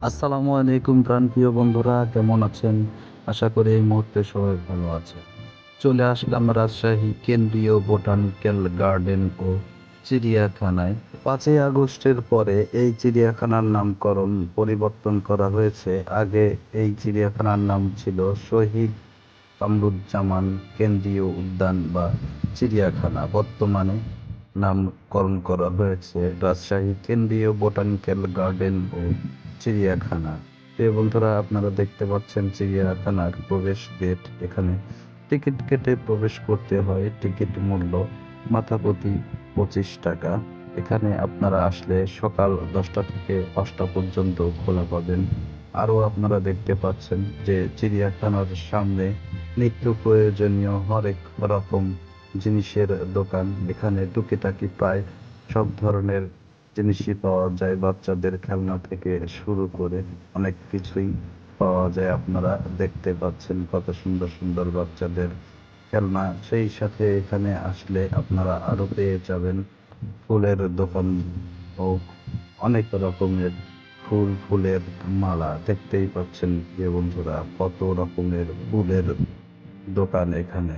আসসালামু আলাইকুম প্রাণপ্রিয় বন্ধুরা, কেমন আছেন? আশা করি এই মুহূর্তে সবাই ভালো আছে। চলে আসলাম রাজশাহী কেন্দ্রীয় বোটানিক্যাল গার্ডেন ও চিড়িয়াখানায়। 5ই আগস্টের পরে এই চিড়িয়াখানার নামকরণ পরিবর্তন করা হয়েছে। আগে এই চিড়িয়াখানার নাম ছিল শহীদ কামরুজ্জামান কেন্দ্রীয় উদ্যান বা চিড়িয়াখানা। বর্তমানে নামকরণ করা হয়েছে রাজশাহী কেন্দ্রীয় বোটানিক্যাল গার্ডেন ও চিড়িয়াখানা। বন্ধুরা, আপনারা দেখতে পাচ্ছেন চিড়িয়াখানার প্রবেশ গেট। এখানে টিকিট কেটে প্রবেশ করতে হয়। টিকিট মূল্য মাথাপ্রতি 25 টাকা। এখানে আপনারা আসলে সকাল 10টা থেকে 5টা পর্যন্ত খোলা পাবেন। আরও আপনারা দেখতে পাচ্ছেন যে চিড়িয়াখানার সামনে নিত্য প্রয়োজনীয় হরেক রকম জিনিসের দোকান। এখানে টুকিটাকি প্রায় সব ধরনের জিনিসই পাওয়া যায়। বাচ্চাদের খেলনা থেকে শুরু করে অনেক কিছুই পাওয়া যায়। আপনারা দেখতে পাচ্ছেন কত সুন্দর সুন্দর বাচ্চাদের খেলনা। সেই সাথে এখানে আসলে আপনারা আরো পেয়ে যাবেন ফুলের দোকান ও অনেক রকমের ফুলের মালা। দেখতেই পাচ্ছেন যে বন্ধুরা, কত রকমের ফুলের দোকান এখানে।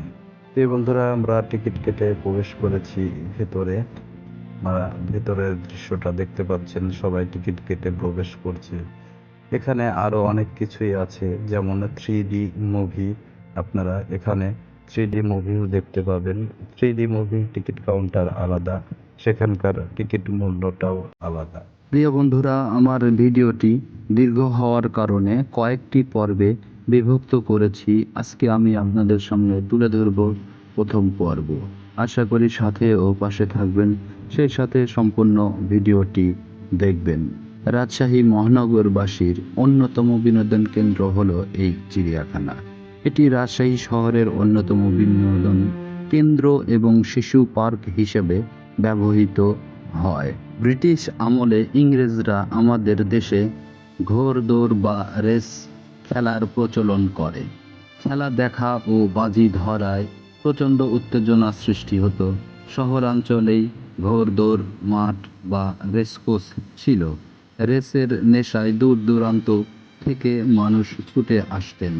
বন্ধুরা, আমরা টিকিট কেটে প্রবেশ করেছি ভেতরে। ভেতরের দৃশ্যটা দেখতে পাচ্ছেন, সবাই টিকিট কেটে প্রবেশ করছে। এখানে আরো অনেক কিছুই আছে, যেমন 3D মুভি। আপনারা এখানে 3D মুভিও দেখতে পাবেন। 3D মুভি টিকিট কাউন্টার আলাদা, সেখানকার টিকিট মূল্যটাও আলাদা। প্রিয় বন্ধুরা, আমার ভিডিওটি দীর্ঘ হওয়ার কারণে কয়েকটি পর্বে বিভক্ত করেছি। আজকে আমি আপনাদের সামনে তুলে ধরব প্রথম পর্ব। আশা করি সাথে ও পাশে থাকবেন, সেই সাথে সম্পূর্ণ ভিডিওটি দেখবেন। রাজশাহী মহানগরবাসীর অন্যতম বিনোদন কেন্দ্র হলো এই চিড়িয়াখানা। এটি রাজশাহী শহরের অন্যতম বিনোদন কেন্দ্র এবং শিশু পার্ক হিসেবে ব্যবহৃত হয়। ব্রিটিশ আমলে ইংরেজরা আমাদের দেশে ঘোড়দৌড় বা রেস খেলার প্রচলন করে। খেলা দেখা ও বাজি ধরায় প্রচণ্ড উত্তেজনা সৃষ্টি হতো। শহরাঞ্চলেই ঘোড়দৌড় মাঠ বা রেসকোর্স ছিল। রেসের নেশায় দূর দূরান্ত থেকে মানুষ ছুটে আসতেন।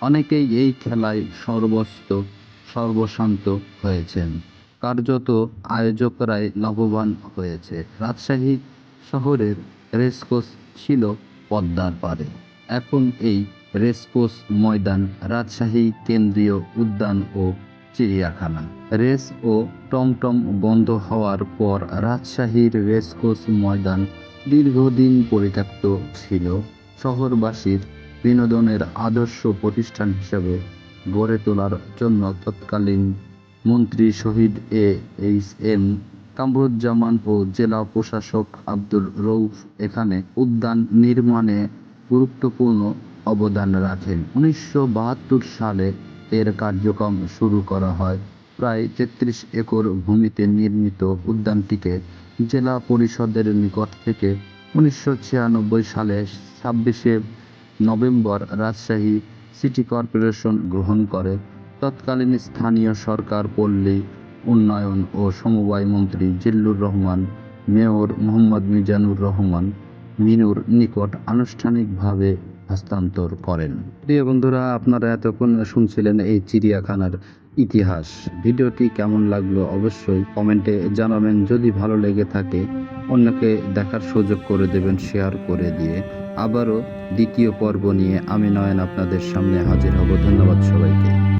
অনেকেই এই খেলায় সর্বশান্ত হয়েছেন। কার্যত আয়োজকরাই লাভবান হয়েছে। রাজশাহী শহরের রেসকোর্স ছিল পদ্মার পাড়ে। এখন এই রেসকোর্স ময়দান রাজশাহী কেন্দ্রীয় উদ্যান ও চিড়িয়াখানা। রেস ও টমটম বন্ধ হওয়ার পর রাজশাহীর রেসকোর্স ময়দান দীর্ঘদিন পরিত্যক্ত ছিল। শহরবাসীর বিনোদনের আদর্শ প্রতিষ্ঠান হিসেবে গড়ে তোলার জন্য তৎকালীন মন্ত্রী শহীদ এইচ.এম. কামরুজ্জামান ও জেলা প্রশাসক আব্দুর রউফ এখানে উদ্যান নির্মাণে গুরুত্বপূর্ণ অবদান রাখেন। 1972 সালে এর কার্যক্রম শুরু করা হয়। প্রায় 33 একর ভূমিতে নির্মিত উদ্যানটিকে জেলা পরিষদের নিকট থেকে 1996 সালে 26শে নভেম্বর রাজশাহী সিটি কর্পোরেশন গ্রহণ করে। তৎকালীন স্থানীয় সরকার পল্লী উন্নয়ন ও সমবায় মন্ত্রী জিল্লুর রহমান, মেয়র মোহাম্মদ মিজানুর রহমান মিনুর নিকট আনুষ্ঠানিকভাবে হস্তান্তর করেন। প্রিয় বন্ধুরা, আপনারা এতক্ষণ শুনছিলেন এই চিড়িয়াখানার ইতিহাস। ভিডিওটি কেমন লাগলো অবশ্যই কমেন্টে জানাবেন। যদি ভালো লেগে থাকে অন্যকে দেখার সুযোগ করে দেবেন শেয়ার করে দিয়ে। আবারও দ্বিতীয় পর্ব নিয়ে আমি নয়ন আপনাদের সামনে হাজির হব। ধন্যবাদ সবাইকে।